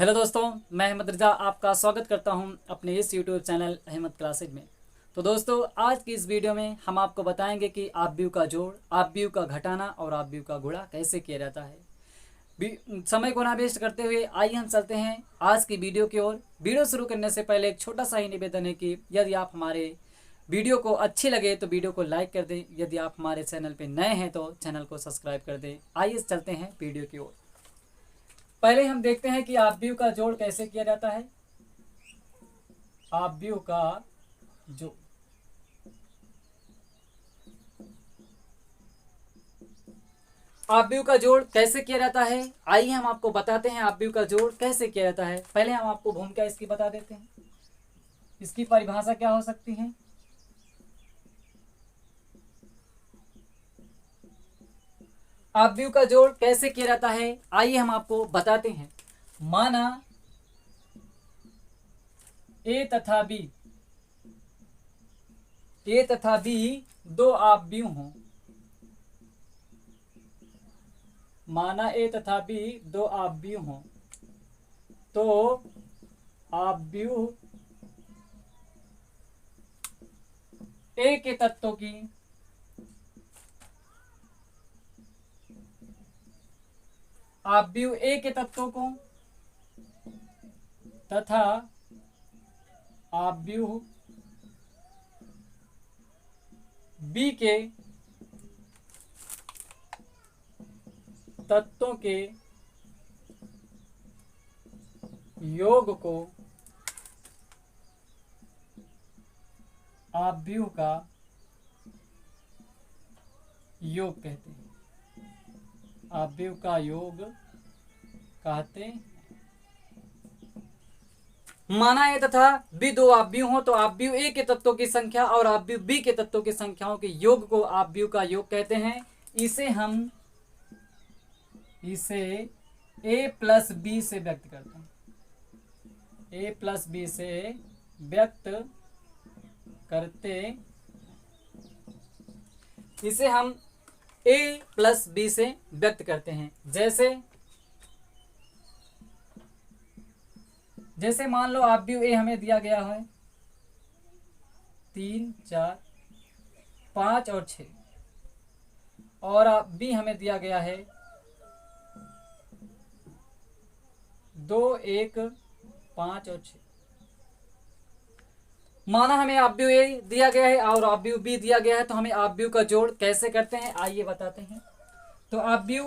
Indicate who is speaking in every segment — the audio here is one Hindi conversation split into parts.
Speaker 1: हेलो दोस्तों, मैं अहमद रजा आपका स्वागत करता हूं अपने इस यूट्यूब चैनल अहमद क्लासेज में। तो दोस्तों, आज की इस वीडियो में हम आपको बताएंगे कि ऑब्यू का जोड़, ऑब्यू का घटाना और ऑब्यू का गुणा कैसे किया जाता है। समय को ना वेस्ट करते हुए आइए हम चलते हैं आज की वीडियो की ओर। वीडियो शुरू करने से पहले एक छोटा सा ही निवेदन है कि यदि आप हमारे वीडियो को अच्छी लगे तो वीडियो को लाइक कर दें। यदि आप हमारे चैनल पर नए हैं तो चैनल को सब्सक्राइब कर दें। आइए चलते हैं वीडियो की ओर। पहले हम देखते हैं कि ऑब्यू का जोड़ कैसे किया जाता है। ऑब्यू का जोड़, ऑब्यू का जोड़ कैसे किया जाता है, आइए हम आपको बताते हैं ऑब्यू का जोड़ कैसे किया जाता है। पहले हम आपको भूमिका इसकी बता देते हैं। इसकी परिभाषा क्या हो सकती है। ऑब्यू का जोड़ कैसे किया जाता है आइए हम आपको बताते हैं। माना ए तथा बी दो ऑब्यू हों। माना ए तथा बी दो ऑब्यू हों तो ऑब्यू ए के तत्वों की ऑब्यू ए के तत्वों को तथा ऑब्यू बी के तत्वों के योग को ऑब्यू का योग कहते हैं। ऑब्यू का योग कहते हैं। माना ए तथा बी दो ऑब्यू हो तो ऑब्यू ए के तत्वों की संख्या और ऑब्यू बी के तत्वों की संख्याओं के योग को ऑब्यू का योग कहते हैं। इसे ए प्लस बी से व्यक्त करते हैं। ए प्लस बी से व्यक्त करते, इसे हम ए प्लस बी से व्यक्त करते हैं। जैसे मान लो ऑब्यू ए हमें दिया गया है 3, 4, 5 और 6 और बी हमें दिया गया है 2, 1, 5 और 6। माना हमें ऑब्यू ए दिया गया है और ऑब्यू बी दिया गया है तो हमें ऑब्यू का जोड़ कैसे करते हैं आइए बताते हैं। तो ऑब्यू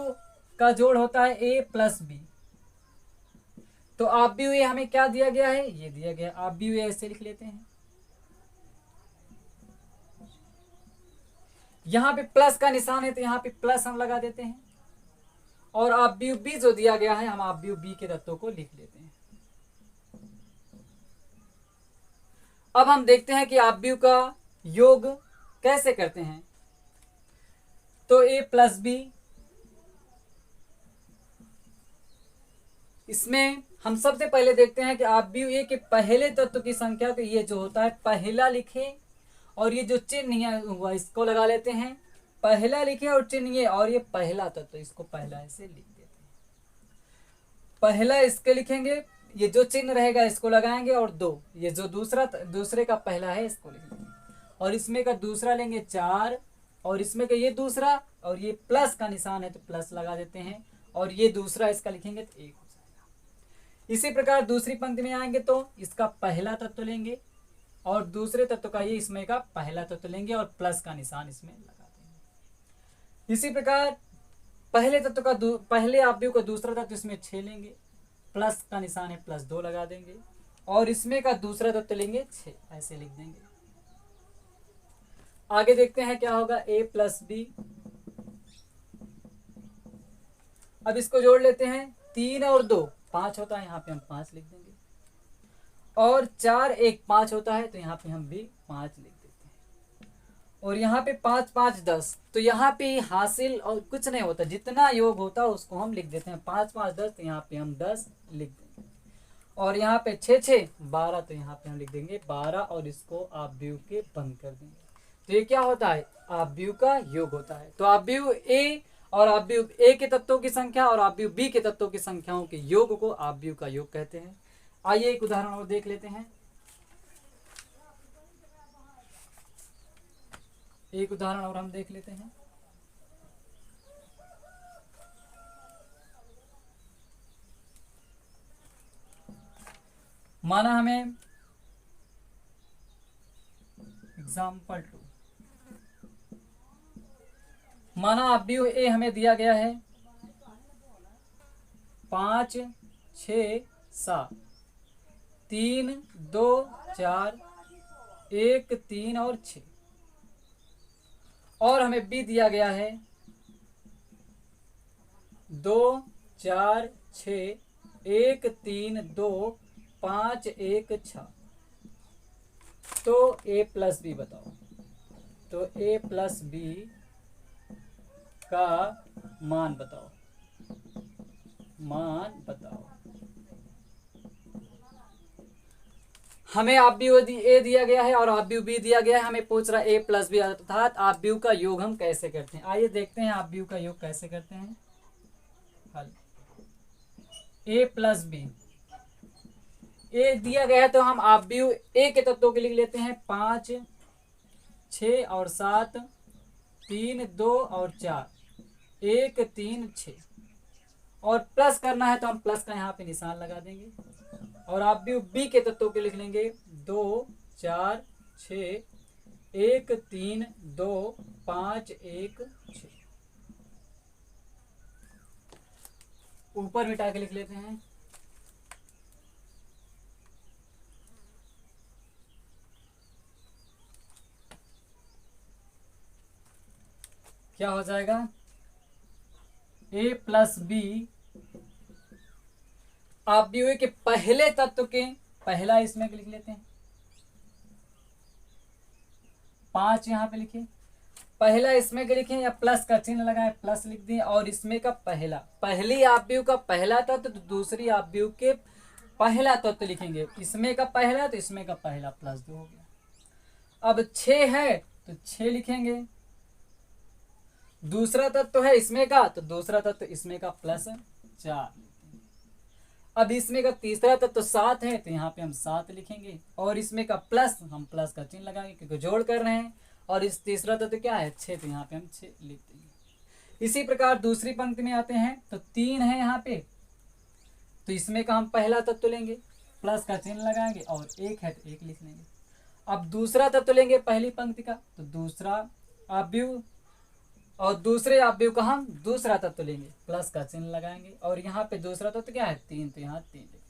Speaker 1: का जोड़ होता है ए प्लस बी। तो ऑब्यू ए हमें क्या दिया गया है, ये दिया गया। ऑब्यू ए ऐसे लिख लेते हैं। यहां पे प्लस का निशान है तो यहां पे प्लस हम लगा देते हैं और ऑब्यू बी जो दिया गया है हम ऑब्यू बी के तत्वों को लिख लेते हैं। अब हम देखते हैं कि ऑब्यू का योग कैसे करते हैं। तो ए प्लस बी, इसमें हम सबसे पहले देखते हैं कि ऑब्यू ए के पहले तत्व की संख्या, तो ये जो होता है पहला लिखे और ये जो चिन्ह हुआ इसको लगा लेते हैं। पहला लिखे और चिन्ह ये, और ये पहला तत्व इसको पहला ऐसे लिख देते हैं। पहला इसके लिखेंगे, ये जो चिन्ह रहेगा इसको लगाएंगे और 2 ये जो दूसरे का पहला है इसको लिखेंगे और इसमें का दूसरा लेंगे 4 और इसमें का ये दूसरा और ये प्लस का निशान है तो प्लस लगा देते हैं और ये दूसरा इसका लिखेंगे तो 1 हो जाएगा। इसी प्रकार दूसरी पंक्ति में आएंगे तो इसका पहला तत्व लेंगे और दूसरे तत्व का ये इसमें का पहला तत्व लेंगे और प्लस का निशान इसमें लगा देंगे। इसी प्रकार पहले तत्व का पहले ऑब्यू का दूसरा तत्व इसमें 6 लेंगे, प्लस का निशान है प्लस 2 लगा देंगे और इसमें का दूसरा तत्व लेंगे 6 ऐसे लिख देंगे। आगे देखते हैं क्या होगा। ए प्लस बी, अब इसको जोड़ लेते हैं। 3 और 2 5 होता है, यहाँ पे हम 5 लिख देंगे और 4 1 5 होता है तो यहाँ पे हम भी 5 लिख देते हैं और यहाँ पे 5 5 10 तो यहाँ पे हासिल और कुछ नहीं होता, जितना योग होता है उसको हम लिख देते हैं। 5 5 10 तो यहाँ पे हम 10 लिख देंगे और यहाँ पे 6 6 12 तो यहाँ पे हम लिख देंगे 12 और इसको ऑब्यू के बंद कर देंगे। तो ये क्या होता है, ऑब्यू का योग होता है। तो ऑब्यू ए और आव्यूह ए के तत्वों की संख्या और आव्यूह बी के तत्वों की संख्याओं के योग को आव्यूह का योग कहते हैं। आइए एक उदाहरण और देख लेते हैं। एक उदाहरण और हम देख लेते हैं। माना हमें एग्जाम्पल 2, माना आव्यूह ए हमें दिया गया है 5 6 7, 3 2 4 1 3 और 6, और हमें बी दिया गया है 2 4 6 1 3 2 5 1 6। तो ए प्लस बी बताओ। तो ए प्लस बी का मान बताओ, मान बताओ। हमें आव्यूह ए दिया गया है और आव्यूह बी दिया गया है। हमें पूछ रहा है ए प्लस बी, अर्थात आव्यूह का योग हम कैसे करते हैं। आइए देखते हैं आव्यूह का योग कैसे करते हैं। हल ए प्लस बी, ए दिया गया है तो हम आव्यूह ए के तत्वों के लिख लेते हैं 5 6 और 7, 3 2 और 4 1 3 6, और प्लस करना है तो हम प्लस का यहाँ पे निशान लगा देंगे। और आव्यूह बी के तत्वों के लिख लेंगे 2 4 6 1 3 2 5 1 6। ऊपर मिटा के लिख लेते हैं। क्या हो जाएगा, ए प्लस बी आव्यूह के पहले तत्व के, पहला इसमें लिख लेते हैं 5 यहां पे लिखे, पहला इसमें के लिखे या प्लस का चिन्ह लगाए प्लस लिख दिए, और इसमें का पहला, पहली आव्यूह का पहला तत्व तो दूसरी आव्यूह के पहला तत्व लिखेंगे। इसमें का पहला तो इसमें का पहला प्लस 2 हो गया। अब 6 है तो 6 लिखेंगे, दूसरा तत्व है इसमें का तो दूसरा तत्व इसमें का प्लस 4। अब इसमें का तीसरा तत्व 7 है तो यहाँ पे हम 7 लिखेंगे, और इसमें का प्लस, हम प्लस का चिन्ह लगाएंगे क्योंकि जोड़ कर रहे हैं, और इस तीसरा तत्व क्या है 6 तो यहाँ पे हम 6 लिख देंगे। इसी प्रकार दूसरी पंक्ति में आते हैं तो 3 है यहाँ पे, तो इसमें का हम पहला तत्व लेंगे, प्लस का चिन्ह लगाएंगे, और 1 है तो 1 लिख लेंगे। अब दूसरा तत्व लेंगे पहली पंक्ति का, तो दूसरा आव्यूह, और दूसरे आव्यूह का हम दूसरा तत्व लेंगे, प्लस का चिन्ह लगाएंगे, और यहाँ पे दूसरा तत्व क्या है 3 तो यहाँ 3 लिखेंगे।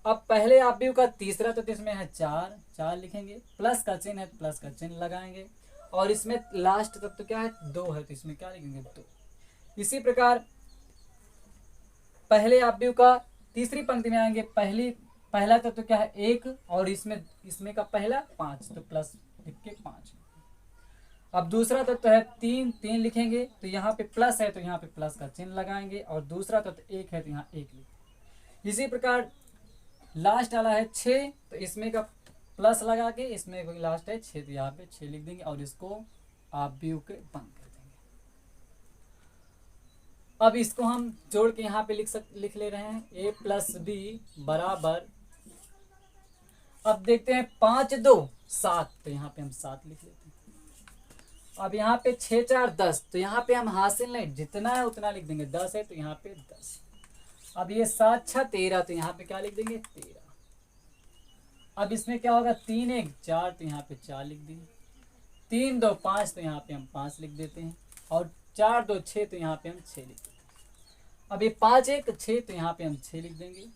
Speaker 1: अब पहले आव्यूह का तीसरा तत्व इसमें है 4, 4 लिखेंगे, प्लस का चिन्ह है प्लस का चिन्ह लगाएंगे, और इसमें लास्ट तत्व क्या है 2 है तो इसमें क्या लिखेंगे 2। इसी प्रकार पहले आव्यूह का तीसरी पंक्ति में आएंगे, पहला तत्व क्या है 1, और इसमें का पहला 5 तो प्लस लिख के 5। अब दूसरा तत्व है 3, 3 लिखेंगे, तो यहाँ पे प्लस है तो यहाँ पे प्लस का चिन्ह लगाएंगे, और दूसरा तत्व 1 है तो यहाँ 1 लिखेंगे। इसी प्रकार लास्ट वाला है 6, तो इसमें का प्लस लगा के इसमें लास्ट है 6 तो यहाँ पे 6 लिख देंगे, और इसको आव्यूह के बंद कर देंगे। अब इसको हम जोड़ के यहाँ पे लिख ले रहे हैं ए प्लस बी बराबर, अब देखते हैं 5 2 7, तो यहाँ पे हम 7 लिख लेते हैं। अब यहाँ पे 6 4 10, तो यहाँ पे हम हासिल नहीं, जितना है उतना लिख देंगे, 10 है तो यहाँ पे 10। अब ये 7 6 13, तो यहाँ पे क्या लिख देंगे 13। अब इसमें क्या होगा 3 1 4, तो यहाँ पे 4 लिख देंगे, 3 2 5, तो यहाँ पे हम 5 लिख देते हैं, और 4 2 6, तो यहाँ पे हम 6 लिख देते हैं। अब ये 5 1 6, तो यहाँ पे हम 6 लिख देंगे,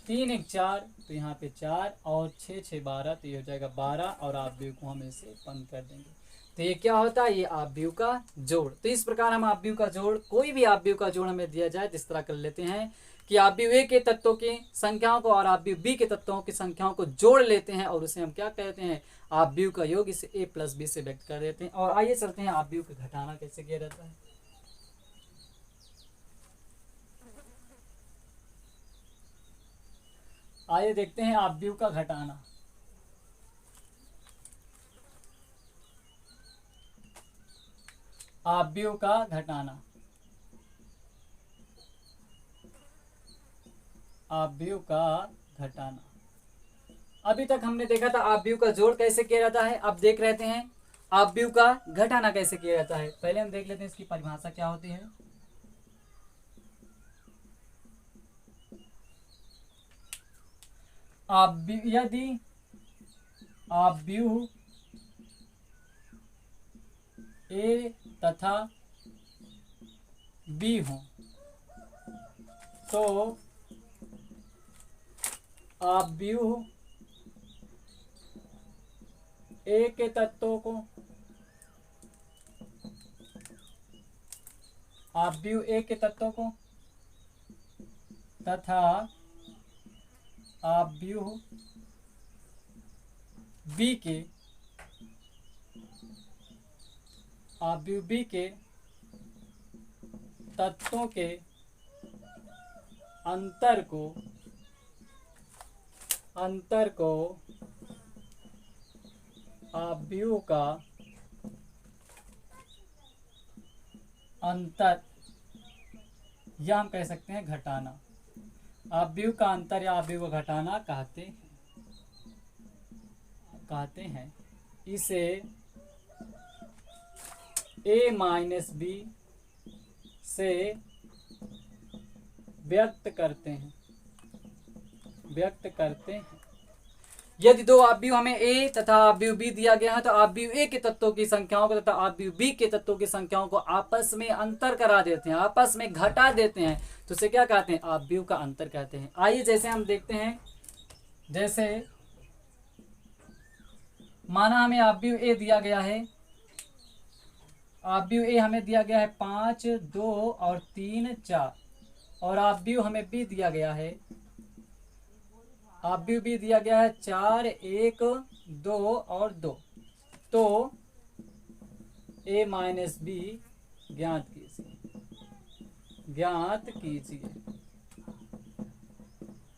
Speaker 1: 3 1 4, तो यहाँ पे 4, और 6 6 12, तो ये हो जाएगा 12, और आव्यूह को हम ऐसे बंद कर देंगे। तो ये क्या होता है, ये आव्यूह का जोड़। तो इस प्रकार हम आव्यूह का जोड़, कोई भी आव्यूह का जोड़ हमें दिया जाए इस तरह कर लेते हैं कि आव्यूह ए के तत्वों की संख्याओं को और आव्यूह बी के तत्वों की संख्याओं को जोड़ लेते हैं, और उसे हम क्या कहते हैं आव्यूह का योग। इसे ए प्लस बी से व्यक्त कर देते हैं। और आइए चलते हैं आव्यूह का घटाना कैसे किया जाता है। आइए देखते हैं आव्यूह का घटाना। आव्यूह का घटाना आव्यूह का घटाना। अभी तक हमने देखा था आव्यूह का जोड़ कैसे किया जाता है, अब देख रहे हैं आव्यूह का घटाना कैसे किया जाता है। पहले हम देख लेते हैं इसकी परिभाषा क्या होती है। यदि आव्यूह ए तथा बी हो तो आव्यूह ए के तत्वों को आव्यूह ए के तत्वों को तथा आव्यूह बी के तत्वों के अंतर को आव्यूह का अंतर या हम कह सकते हैं घटाना। आव्यूह का अंतर या आव्यूह का घटाना कहते हैं। इसे a माइनस बी से व्यक्त करते हैं। यदि दो आव्यूह हमें a तथा आव्यूह b दिया गया है तो आव्यूह a के तत्वों की संख्याओं को तथा आव्यूह b के तत्वों की संख्याओं को आपस में अंतर करा देते हैं, आपस में घटा देते हैं, तो उसे क्या कहते हैं, आव्यूह का अंतर कहते हैं। आइए जैसे हम देखते हैं, जैसे माना हमें आव्यूह a दिया गया है, आव्यूह a हमें दिया गया है 5, 2 और 3, 4 और आव्यूह हमें b दिया गया है, आव्यूह b दिया गया है 4, 1, 2 और 2। तो a माइनस बी ज्ञात कीजिए।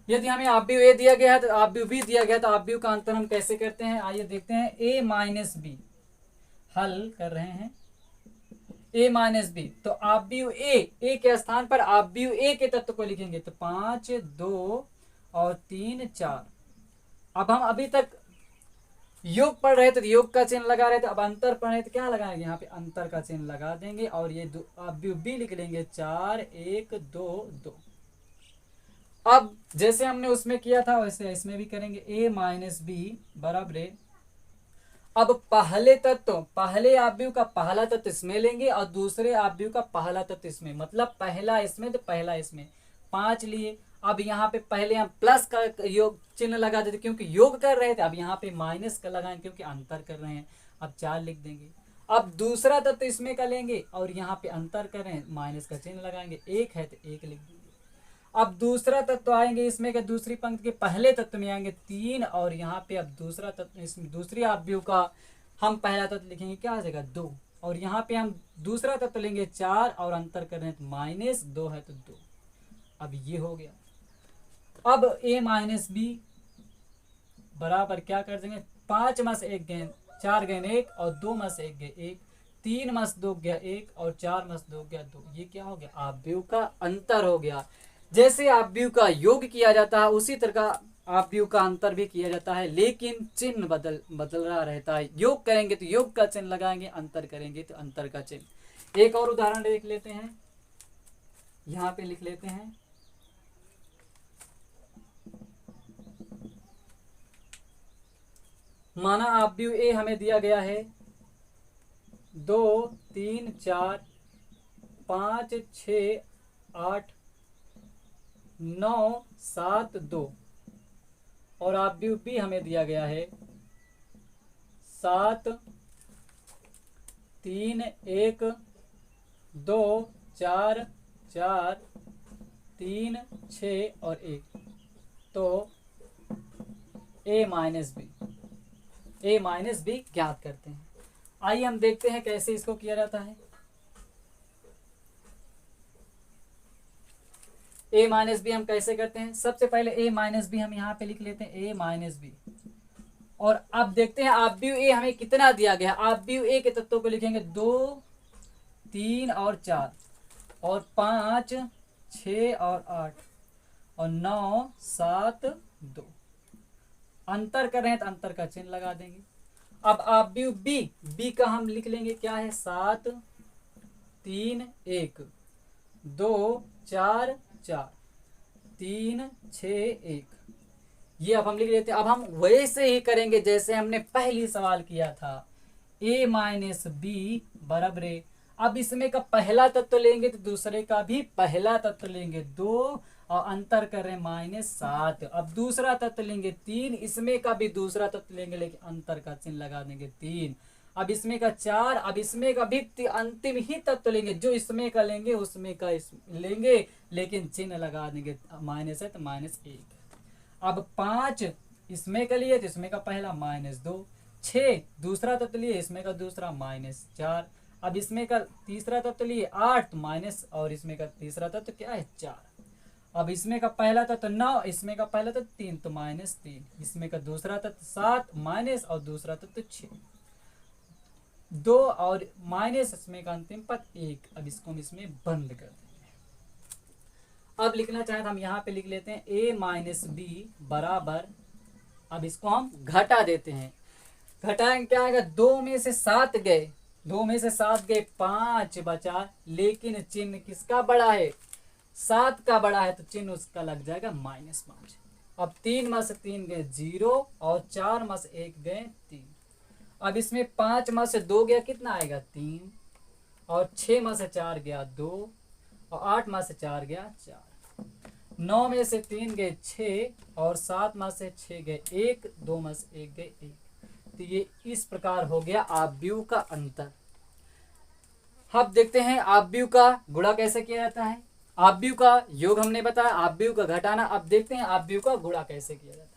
Speaker 1: यदि हमें आव्यूह a दिया गया है तो आव्यूह b दिया गया है तो आव्यूह का अंतर हम कैसे करते हैं, आइए देखते हैं। a माइनस बी हल कर रहे हैं, a माइनस बी तो आव्यूह a के स्थान पर आव्यूह a के तत्व को लिखेंगे तो 5, 2 और 3, 4। अब हम अभी तक योग पढ़ रहे थे तो योग का चिन्ह लगा रहे थे, अब अंतर पढ़ रहे थे क्या लगाएंगे, यहाँ पे अंतर का चिन्ह लगा देंगे और ये आव्यूह b लिख लेंगे 4, 1, 2, 2। अब जैसे हमने उसमें किया था वैसे इसमें भी करेंगे। a माइनस बी बराबर है, अब पहले आव्यूह का पहला तत्व इसमें लेंगे और दूसरे आव्यूह का पहला तत्व इसमें, मतलब पहला इसमें तो पहला इसमें, 5 लिए। अब यहाँ पे पहले हम प्लस का योग चिन्ह लगा देते क्योंकि योग कर रहे थे, अब यहाँ पे माइनस का लगाएंगे क्योंकि अंतर कर रहे हैं, अब 4 लिख देंगे। अब दूसरा तत्व इसमें का लेंगे और यहाँ पे अंतर कर रहे हैं, माइनस का चिन्ह लगाएंगे, 1 है तो 1 लिख देंगे। अब दूसरा तत्व आएंगे इसमें के दूसरी पंक्ति के पहले तत्व में आएंगे 3 और यहाँ पे अब दूसरा तत्व इसमें दूसरी आव्यूह का हम पहला तत्व लिखेंगे क्या आ जाएगा 2 और यहाँ पे हम दूसरा तत्व लेंगे 4 और अंतर कर रहे हैं तो माइनस 2 है तो 2। अब ये हो गया। अब a माइनस बी बराबर क्या कर देंगे, 5 में से 1 गए 4 गए 1 और 2 में से 1 गए 1, 3 में से 2 गया 1 और 4 में से 2 गया 2। ये क्या हो गया, आव्यूह का अंतर हो गया। जैसे आव्यूह का योग किया जाता है उसी तरह का आव्यूह का अंतर भी किया जाता है, लेकिन चिन्ह बदल रहा रहता है। योग करेंगे तो योग का चिन्ह लगाएंगे, अंतर करेंगे तो अंतर का चिन्ह। एक और उदाहरण देख लेते हैं, यहाँ पे लिख लेते हैं। माना आव्यूह a हमें दिया गया है 2, 3, 4, 5, 6, 8, 9, 7, 2 और आव्यूह b हमें दिया गया है 7, 3, 1, 2, 4, 4, 3, 6 और 1। तो a माइनस बी ज्ञात करते हैं। आइए हम देखते हैं कैसे इसको किया जाता है। a माइनस बी हम कैसे करते हैं, सबसे पहले a माइनस बी हम यहाँ पे लिख लेते हैं a माइनस बी और अब देखते हैं आव्यूह a हमें कितना दिया गया। आव्यूह a के तत्वों को लिखेंगे 2, 3 और 4 और 5, 6 और 8 और 9 7 2। अंतर कर रहे हैं तो अंतर का चिन्ह लगा देंगे। अब आप बी का हम लिख लेंगे, क्या है 7 3 1 2 4 4 3 6 1। ये अब हम लिख लेते हैं। अब हम वैसे ही करेंगे जैसे हमने पहली सवाल किया था, a माइनस बी बराबर है। अब इसमें का पहला तत्व लेंगे तो दूसरे का भी पहला तत्व लेंगे 2 और अंतर कर रहे हैं -7। अब दूसरा तत्व लेंगे 3, इसमें का भी दूसरा तत्व लेंगे लेकिन अंतर का चिन्ह लगा देंगे 3। अब इसमें का 4, अब इसमें का भी अंतिम ही तत्व लेंगे, जो इसमें का लेंगे उसमें का लेंगे लेकिन चिन्ह लगा देंगे माइनस है तो -1। अब 5 इसमें का लिए तो इसमें का पहला -2। 6 दूसरा तत्व लिए, इसमें का दूसरा -4। अब इसमें का तीसरा तत्व लिए 8 माइनस, और इसमें का तीसरा तत्व क्या है 4। अब इसमें का पहला तत्व 9, इसमें का पहला तत्व 3 तो -3। इसमें का दूसरा तत्व 7 माइनस और दूसरा तत्व 6 2 और माइनस, इसमें का अंतिम पद 1। अब इसको हम इसमें बंद कर देंगे। अब लिखना चाहे तो हम यहाँ पे लिख लेते हैं a माइनस बी बराबर, अब इसको हम घटा देते हैं। घटाएंगे क्या आएगा, 2 में से 7 गए, 2 में से 7 गए 5 बचा, लेकिन चिन्ह किसका बड़ा है 7 का बड़ा है तो चिन्ह उसका लग जाएगा -5। अब 3 में से 3 गए 0 और 4 में से 1 गए 3। अब इसमें 5 में से 2 गया कितना आएगा 3 और 6 में से 4 गया 2 और 8 में से 4 गया 4। 9 में से 3 गए 6 और 7 में से 6 गए 1, 2 में से 1 गए 1। तो ये इस प्रकार हो गया आव्यूह का अंतर। अब देखते हैं आव्यूह का गुणा कैसे किया जाता है। आव्यूह का योग हमने बताया, आव्यूह का घटाना। अब देखते हैं आव्यूह का गुणा कैसे किया जाता है।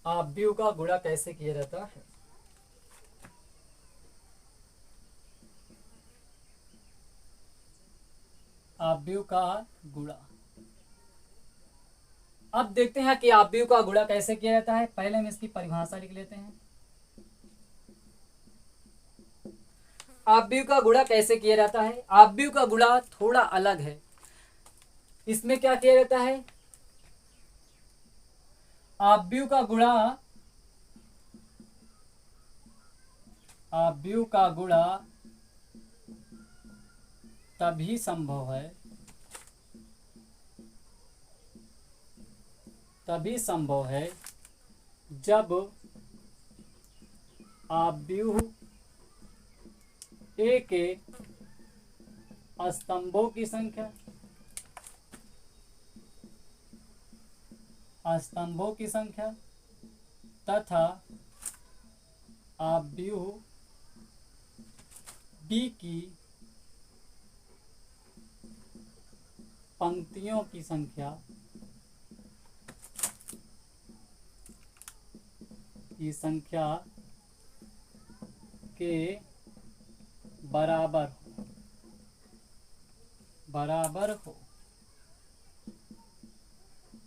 Speaker 1: आव्यूह का गुणा कैसे किया जाता है। आव्यूह का गुणा, अब देखते हैं कि आव्यूह का गुणा कैसे किया जाता है। पहले हम इसकी परिभाषा लिख लेते हैं। आव्यूह का गुणा कैसे किया जाता है। आव्यूह का गुणा थोड़ा अलग है। इसमें क्या किया जाता है, आव्यूह का गुणा, आव्यूह का गुणा तभी संभव है, तभी संभव है जब आव्यूह ए के स्तंभों की संख्या, स्तंभों की संख्या तथा आव्यूह बी की पंक्तियों की संख्या की संख्या के बराबर हो।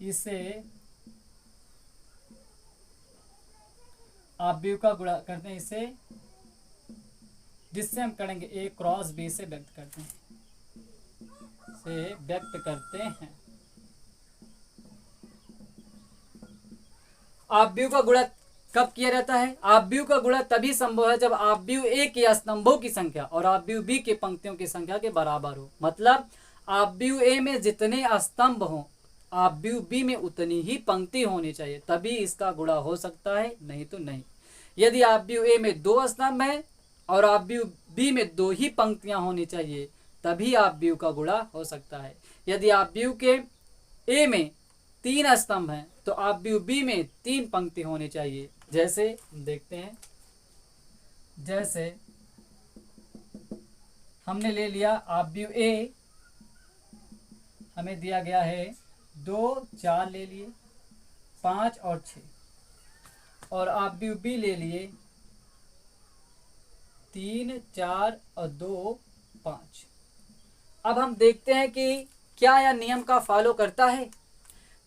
Speaker 1: इसे आव्यूह का गुणा करते हैं, इसे जिससे हम करेंगे a क्रॉस b से व्यक्त करते हैं, से व्यक्त करते हैं। आव्यूह का गुणा कब किया जाता है। आव्यूह का गुणा तभी संभव है जब आव्यूह ए के स्तंभों की संख्या और आव्यूह बी के पंक्तियों की संख्या के बराबर हो। मतलब आव्यूह ए में जितने स्तंभ हों, आव्यूह बी में उतनी ही पंक्ति होनी चाहिए, तभी इसका गुणा हो सकता है, नहीं तो नहीं। यदि आव्यूह ए में 2 स्तंभ है और आव्यूह बी में 2 ही पंक्तियां होनी चाहिए, तभी आव्यूह का गुणा हो सकता है। यदि आव्यूह के ए में 3 स्तंभ हैं तो आव्यूह बी में 3 पंक्ति होनी चाहिए। जैसे देखते हैं, जैसे हमने ले लिया आव्यूह ए, हमें दिया गया है 2 4 ले लिए, 5 और 6, और आव्यूह बी ले लिए 3 4 और 2 5। अब हम देखते हैं कि क्या यह नियम का फॉलो करता है,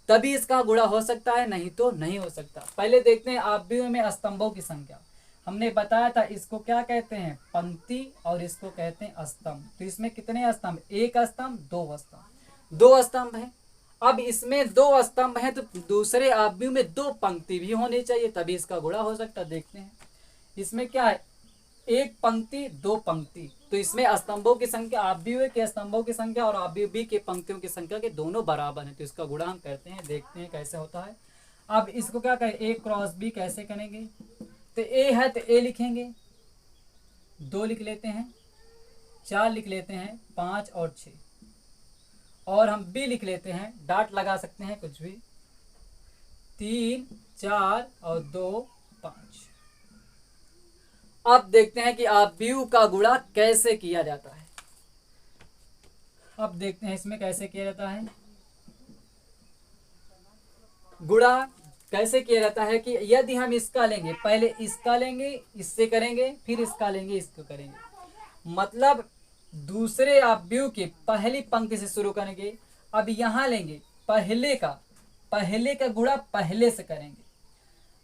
Speaker 1: तभी इसका गुणा हो सकता है, नहीं तो नहीं हो सकता। पहले देखते हैं आव्यूह में स्तंभों की संख्या। हमने बताया था इसको क्या कहते हैं, पंक्ति, और इसको कहते हैं स्तंभ। तो इसमें कितने स्तंभ, एक स्तंभ, दो स्तंभ, दो स्तंभ है। अब इसमें दो स्तंभ है तो दूसरे आव्यूह में दो पंक्ति भी होनी चाहिए, तभी इसका गुणा हो सकता है। देखते हैं इसमें क्या है, एक पंक्ति दो पंक्ति, तो इसमें स्तंभों की संख्या, आव्यूह के स्तंभों की संख्या और आव्यूह बी के पंक्तियों की संख्या के दोनों बराबर हैं, तो इसका गुणा हम करते हैं। देखते हैं कैसे होता है। अब इसको क्या करें, ए क्रॉस बी कैसे करेंगे, तो ए है तो ए लिखेंगे, दो लिख लेते हैं, चार लिख लेते हैं, पाँच और छः, और हम बी लिख लेते हैं, डाट लगा सकते हैं कुछ भी, तीन, चार और दो, पाँच। अब देखते हैं कि आव्यूह का गुणा कैसे किया जाता है। अब देखते हैं इसमें कैसे किया जाता है गुणा, कैसे किया जाता है कि यदि हम इसका लेंगे, पहले इसका लेंगे, इससे करेंगे, फिर इसका लेंगे, इसको करेंगे, मतलब दूसरे आव्यूह की पहली पंक्ति से शुरू करेंगे। अब यहाँ लेंगे पहले का गुणा पहले से करेंगे,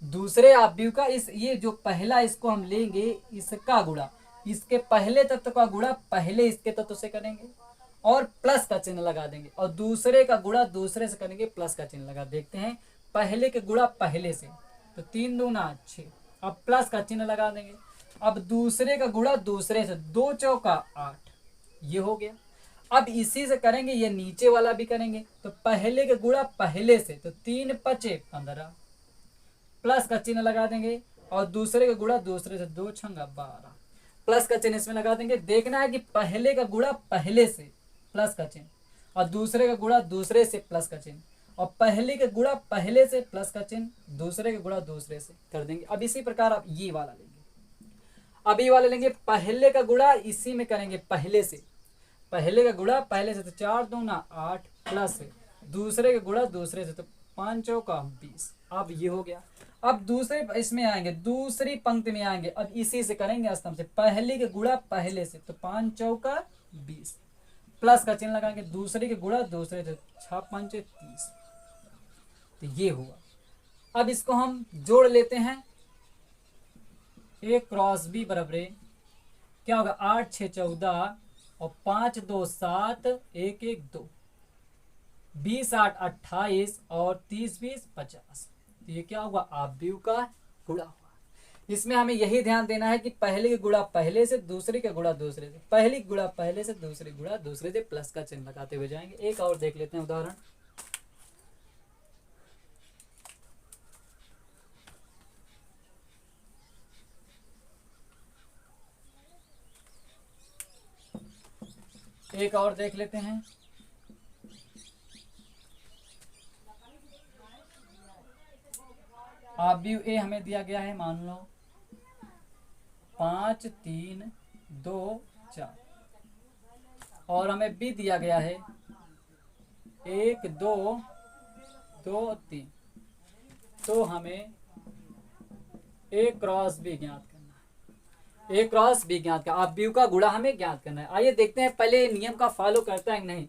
Speaker 1: दूसरे आव्यूह का इस, ये जो पहला इसको हम लेंगे, इसका गुणा इसके पहले तत्व का गुणा पहले इसके तत्व से करेंगे और प्लस का चिन्ह लगा देंगे, और दूसरे का गुणा दूसरे से करेंगे, प्लस का चिन्ह लगा। देखते हैं पहले के गुणा पहले से, तो तीन दूना 6, अब प्लस का चिन्ह लगा देंगे। अब दूसरे का गुणा दूसरे से, दो चौका 8, ये हो गया। अब इसी से करेंगे, ये नीचे वाला भी करेंगे, तो पहले के गुणा पहले से, तो 3 पचे 15, प्लस का चिन्ह लगा देंगे, और दूसरे का गुणा दूसरे से, 2 छंगा 12, प्लस का चिन्ह इसमें लगा देंगे। देखना है कि पहले का गुणा पहले से प्लस का चिन्ह, और दूसरे का गुणा दूसरे से प्लस का चिन्ह, और पहले के गुणा पहले से प्लस का चिन्ह, दूसरे के गुणा दूसरे से कर देंगे। अब इसी प्रकार आप ये वाला लेंगे, अब ये वाला लेंगे, पहले का गुणा इसी में करेंगे पहले से, पहले का गुणा पहले से, तो 4 दूना 8, प्लस दूसरे का गुणा दूसरे से, तो 5 चौका 20। अब ये हो गया। अब दूसरे इसमें आएंगे, दूसरी पंक्ति में आएंगे, अब इसी से करेंगे स्तंभ से, पहले के गुणा पहले से, तो 5 चौका 20, प्लस का चिन्ह लगाएंगे, दूसरे के गुणा दूसरे से, 6 पंचे 30, तो ये हुआ। अब इसको हम जोड़ लेते हैं, ए क्रॉस बी बराबर क्या होगा, 8 6 14 और 5 2 7, 1 1 2, 20 8 28 और 30 20 50, तो ये क्या होगा, आव्यूह का गुणा हुआ। इसमें हमें यही ध्यान देना है कि पहले के गुणा पहले से, दूसरे के गुणा दूसरे से, पहले गुणा पहले से, दूसरे गुणा दूसरे से, प्लस का चिन्ह लगाते हुए जाएंगे। एक और देख लेते हैं उदाहरण। एक और देख लेते हैं, आव्यूह ए हमें दिया गया है, मान लो 5 3 2 4, और हमें बी दिया गया है 1 2 2 3, तो हमें ए क्रॉस बी ज्ञात करना है, ए क्रॉस बी ज्ञात का आव्यूह का गुणा हमें ज्ञात करना है। आइए देखते हैं पहले नियम का फॉलो करता है कि नहीं।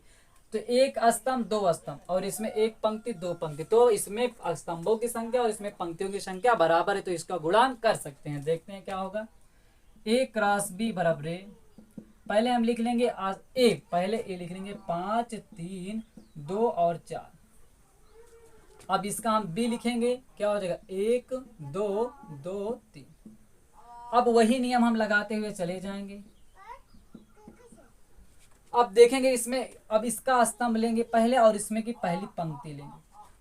Speaker 1: तो एक स्तंभ दो स्तंभ, और इसमें एक पंक्ति दो पंक्ति, तो इसमें स्तंभों की संख्या और इसमें पंक्तियों की संख्या बराबर है, तो इसका गुणा कर सकते हैं। देखते हैं क्या होगा, ए क्रॉस बी बराबर, पहले हम लिख लेंगे ए, पहले ए लिख लेंगे 5 3 2 और 4। अब इसका हम बी लिखेंगे, क्या हो जाएगा 1 2 2 3। अब वही नियम हम लगाते हुए चले जाएंगे। अब देखेंगे इसमें, अब इसका स्तंभ लेंगे पहले और इसमें की पहली पंक्ति लेंगे,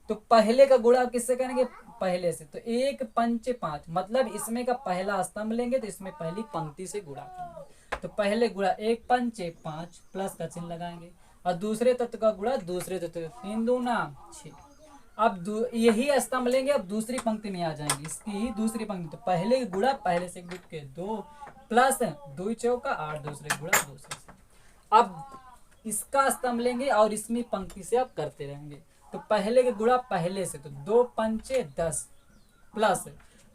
Speaker 1: तो पहले का गुणा किससे करेंगे, पहले से, तो 1 5 5, मतलब इसमें का पहला स्तंभ लेंगे तो इसमें पहली पंक्ति से गुणा करेंगे, तो पहले गुणा 1 5 5, प्लस का चिन्ह लगाएंगे, और दूसरे तत्व का गुणा दूसरे तत्व, 3 दूना 6। अब यही स्तंभ लेंगे, अब दूसरी पंक्ति में आ जाएंगे, इसकी ही दूसरी पंक्ति, तो पहले गुणा पहले से गुट के 2, प्लस 2 चौका 8, दूसरे गुणा दूसरे से। अब इसका स्तंभ लेंगे और इसमें पंक्ति से अब करते रहेंगे, तो पहले के गुणा पहले से, तो 2 पंचे 10, प्लस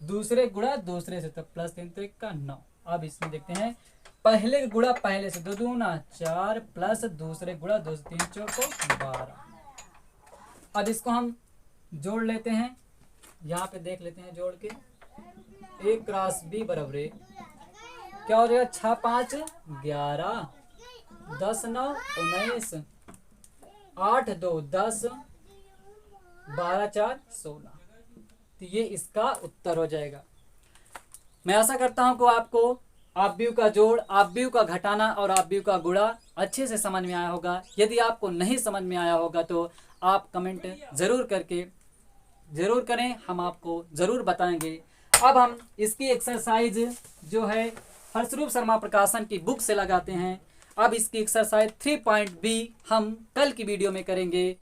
Speaker 1: दूसरे गुणा दूसरे से, तो प्लस 3 3 का 9। अब इसमें देखते हैं, पहले के गुणा पहले से, 2 दूना 4, प्लस दूसरे गुणा 2 3 चौको 12। अब इसको हम जोड़ लेते हैं, यहाँ पे देख लेते हैं जोड़ के, ए क्रॉस बी बराबर है, क्या हो जाएगा, 6 5 11, 10 9 19, 8 2 10, 12 4 16। तो ये इसका उत्तर हो जाएगा। मैं आशा करता हूं कि आपको ऑब्यू का जोड़, ऑब्यू का घटाना और ऑब्यू का गुणा अच्छे से समझ में आया होगा। यदि आपको नहीं समझ में आया होगा तो आप कमेंट ज़रूर करें, हम आपको ज़रूर बताएंगे। अब हम इसकी एक्सरसाइज जो है फलस्वरूप शर्मा प्रकाशन की बुक से लगाते हैं। अब इसकी एक्सरसाइज 3.b हम कल की वीडियो में करेंगे।